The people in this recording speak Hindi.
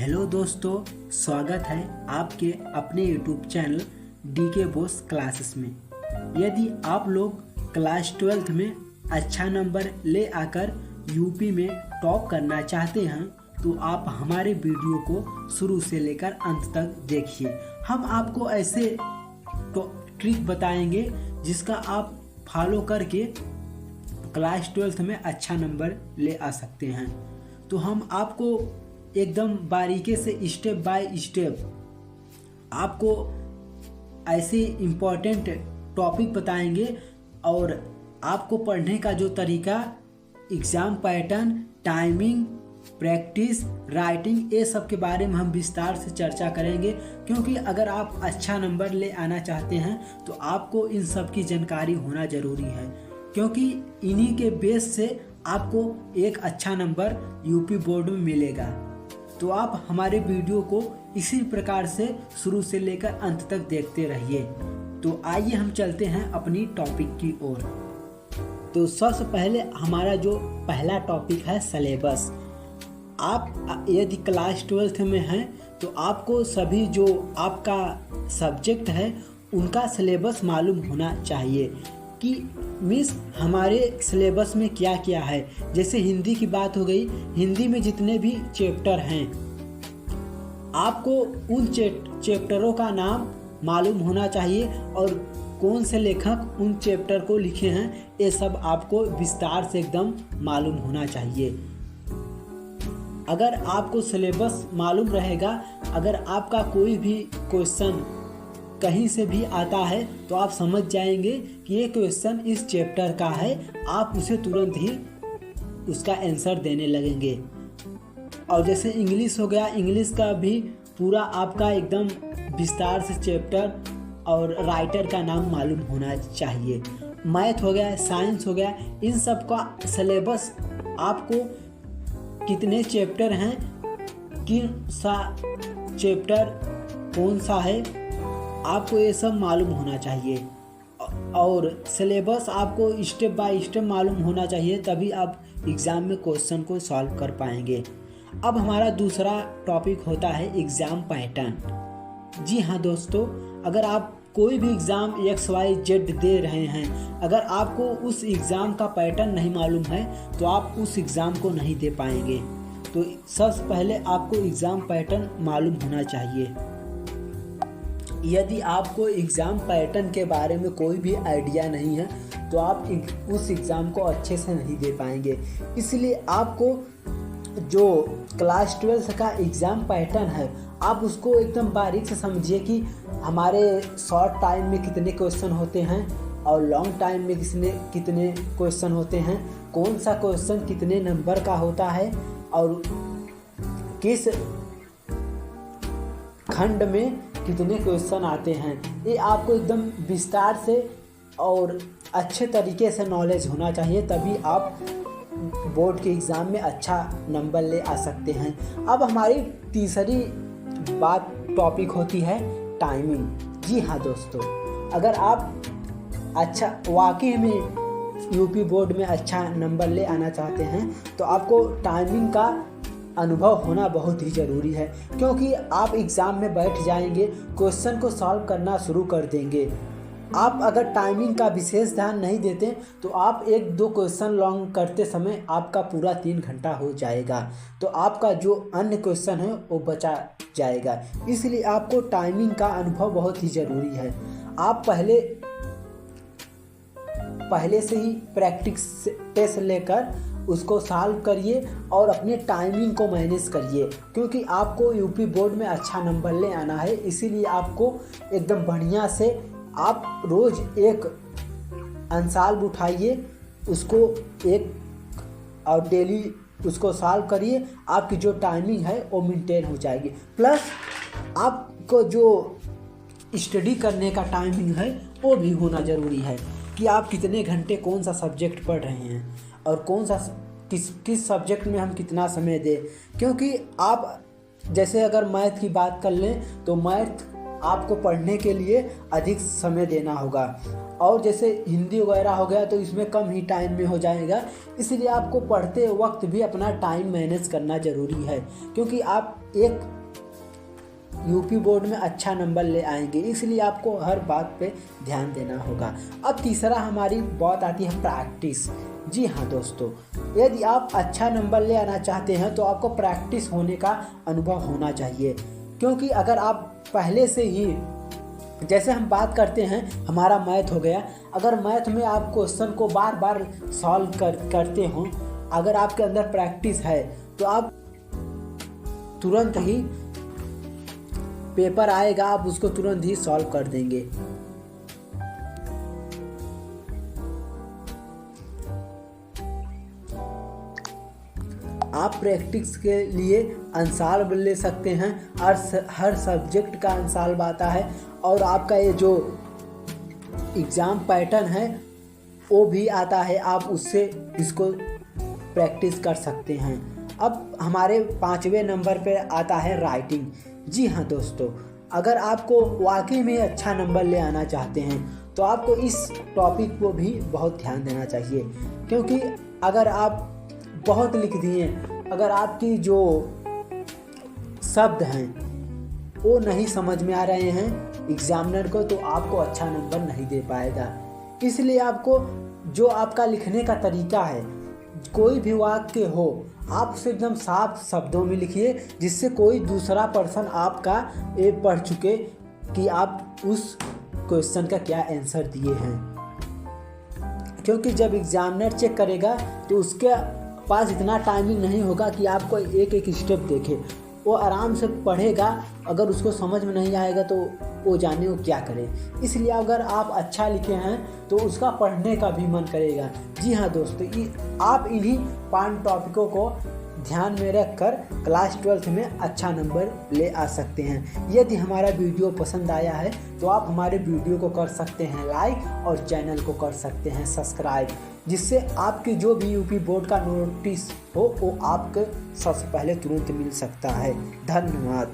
हेलो दोस्तों, स्वागत है आपके अपने YouTube channel DK Bose classes में। यदि आप लोग क्लास 12th में अच्छा नंबर ले आकर यूपी में टॉप करना चाहते हैं तो आप हमारे वीडियो को शुरू से लेकर अंत तक देखिए। हम आपको ऐसे ट्रिक बताएंगे जिसका आप फॉलो करके क्लास 12th में अच्छा नंबर ले आ सकते हैं। तो हम आपको एकदम बारीकी से स्टेप बाय स्टेप आपको ऐसे इम्पोर्टेंट टॉपिक बताएंगे और आपको पढ़ने का जो तरीका, exam pattern, timing, practice, writing, ये सब के बारे में हम विस्तार से चर्चा करेंगे। क्योंकि अगर आप अच्छा नंबर ले आना चाहते हैं तो आपको इन सब की जानकारी होना ज़रूरी है, क्योंकि इन्हीं के बेस से आपको एक अच्छा नंबर यूपी बोर्ड में मिलेगा। तो आप हमारे वीडियो को इसी प्रकार से शुरू से लेकर अंत तक देखते रहिए। तो आइए हम चलते हैं अपनी टॉपिक की ओर। तो सबसे पहले हमारा जो पहला टॉपिक है सिलेबस। आप यदि क्लास 12th में हैं तो आपको सभी जो आपका सब्जेक्ट है उनका सिलेबस मालूम होना चाहिए कि मिस हमारे सिलेबस में क्या क्या है। जैसे हिंदी की बात हो गई, हिंदी में जितने भी चैप्टर हैं आपको उन चैप्टरों का नाम मालूम होना चाहिए और कौन से लेखक उन चैप्टर को लिखे हैं, ये सब आपको विस्तार से एकदम मालूम होना चाहिए। अगर आपको सिलेबस मालूम रहेगा, अगर आपका कोई भी क्वेश्चन कहीं से भी आता है तो आप समझ जाएंगे कि ये क्वेश्चन इस चैप्टर का है, आप उसे तुरंत ही उसका आंसर देने लगेंगे। और जैसे इंग्लिश हो गया, इंग्लिश का भी पूरा आपका एकदम विस्तार से चैप्टर और राइटर का नाम मालूम होना चाहिए। मैथ हो गया, साइंस हो गया, इन सब का सिलेबस आपको कितने चैप्टर हैं, किन सा चैप्टर कौन सा है, आपको ये सब मालूम होना चाहिए। और सिलेबस आपको स्टेप बाय स्टेप मालूम होना चाहिए, तभी आप एग्ज़ाम में क्वेश्चन को सॉल्व कर पाएंगे। अब हमारा दूसरा टॉपिक होता है एग्ज़ाम पैटर्न। जी हाँ दोस्तों, अगर आप कोई भी एग्ज़ाम XYZ दे रहे हैं, अगर आपको उस एग्ज़ाम का पैटर्न नहीं मालूम है तो आप उस एग्ज़ाम को नहीं दे पाएंगे। तो सबसे पहले आपको एग्ज़ाम पैटर्न मालूम होना चाहिए। यदि आपको एग्ज़ाम पैटर्न के बारे में कोई भी आइडिया नहीं है तो आप उस एग्ज़ाम को अच्छे से नहीं दे पाएंगे। इसलिए आपको जो क्लास 12 का एग्ज़ाम पैटर्न है आप उसको एकदम बारीक से समझिए कि हमारे शॉर्ट टाइम में कितने क्वेश्चन होते हैं और लॉन्ग टाइम में कितने क्वेश्चन होते हैं, कौन सा क्वेश्चन कितने नंबर का होता है और किस खंड में कितने क्वेश्चन आते हैं। ये आपको एकदम विस्तार से और अच्छे तरीके से नॉलेज होना चाहिए, तभी आप बोर्ड के एग्ज़ाम में अच्छा नंबर ले आ सकते हैं। अब हमारी तीसरी बात टॉपिक होती है टाइमिंग। जी हाँ दोस्तों, अगर आप अच्छा वाकई में यूपी बोर्ड में अच्छा नंबर ले आना चाहते हैं तो आपको टाइमिंग का अनुभव होना बहुत ही ज़रूरी है, क्योंकि आप एग्ज़ाम में बैठ जाएंगे, क्वेश्चन को सॉल्व करना शुरू कर देंगे। आप अगर टाइमिंग का विशेष ध्यान नहीं देते तो आप 1-2 क्वेश्चन लॉन्ग करते समय आपका पूरा 3 घंटा हो जाएगा, तो आपका जो अन्य क्वेश्चन है वो बचा जाएगा। इसलिए आपको टाइमिंग का अनुभव बहुत ही ज़रूरी है। आप पहले से ही प्रैक्टिस टेस्ट लेकर उसको सॉल्व करिए और अपने टाइमिंग को मैनेज करिए, क्योंकि आपको यूपी बोर्ड में अच्छा नंबर ले आना है। इसीलिए आपको एकदम बढ़िया से आप रोज़ एक आंसर उठाइए, उसको एक और डेली उसको सॉल्व करिए, आपकी जो टाइमिंग है वो मेंटेन हो जाएगी। प्लस आपको जो स्टडी करने का टाइमिंग है वो भी होना ज़रूरी है कि आप कितने घंटे कौन सा सब्जेक्ट पढ़ रहे हैं और कौन सा किस सब्जेक्ट में हम कितना समय दें। क्योंकि आप जैसे अगर मैथ की बात कर लें तो मैथ आपको पढ़ने के लिए अधिक समय देना होगा। और जैसे हिंदी वगैरह हो गया तो इसमें कम ही टाइम में हो जाएगा, इसलिए आपको पढ़ते वक्त भी अपना टाइम मैनेज करना ज़रूरी है, क्योंकि आप एक यूपी बोर्ड में अच्छा नंबर ले आएंगे, इसलिए आपको हर बात पे ध्यान देना होगा। अब तीसरा हमारी बात आती है प्रैक्टिस। जी हाँ दोस्तों, यदि आप अच्छा नंबर ले आना चाहते हैं तो आपको प्रैक्टिस होने का अनुभव होना चाहिए, क्योंकि अगर आप पहले से ही, जैसे हम बात करते हैं हमारा मैथ हो गया, अगर मैथ में आप क्वेश्चन को बार बार सॉल्व करते हो, अगर आपके अंदर प्रैक्टिस है तो आप तुरंत ही पेपर आएगा, आप उसको तुरंत ही सॉल्व कर देंगे। आप प्रैक्टिस के लिए अंसाल्व ले सकते हैं, हर सब्जेक्ट का अंसाल्व आता है, और आपका ये जो एग्ज़ाम पैटर्न है वो भी आता है, आप उससे इसको प्रैक्टिस कर सकते हैं। अब हमारे 5वें नंबर पे आता है राइटिंग। जी हाँ दोस्तों, अगर आपको वाकई में अच्छा नंबर ले आना चाहते हैं तो आपको इस टॉपिक को भी बहुत ध्यान देना चाहिए, क्योंकि अगर आप बहुत लिख दिए, अगर आपकी जो शब्द हैं वो नहीं समझ में आ रहे हैं एग्जामिनर को, तो आपको अच्छा नंबर नहीं दे पाएगा। इसलिए आपको जो आपका लिखने का तरीका है, कोई भी वाक्य हो, आप उसे एकदम साफ शब्दों में लिखिए, जिससे कोई दूसरा पर्सन आपका ये पढ़ चुके कि आप उस क्वेश्चन का क्या आंसर दिए हैं। क्योंकि जब एग्जामिनर चेक करेगा तो उसके पास इतना टाइमिंग नहीं होगा कि आपको एक एक स्टेप देखे, वो आराम से पढ़ेगा, अगर उसको समझ में नहीं आएगा तो वो जाने वो क्या करे। इसलिए अगर आप अच्छा लिखे हैं तो उसका पढ़ने का भी मन करेगा। जी हाँ दोस्तों, आप इन्हीं 5 टॉपिकों को ध्यान में रखकर क्लास 12th में अच्छा नंबर ले आ सकते हैं। यदि हमारा वीडियो पसंद आया है तो आप हमारे वीडियो को कर सकते हैं लाइक और चैनल को कर सकते हैं सब्सक्राइब, जिससे आपकी जो भी यूपी बोर्ड का नोटिस हो वो आपको सबसे पहले तुरंत मिल सकता है। धन्यवाद।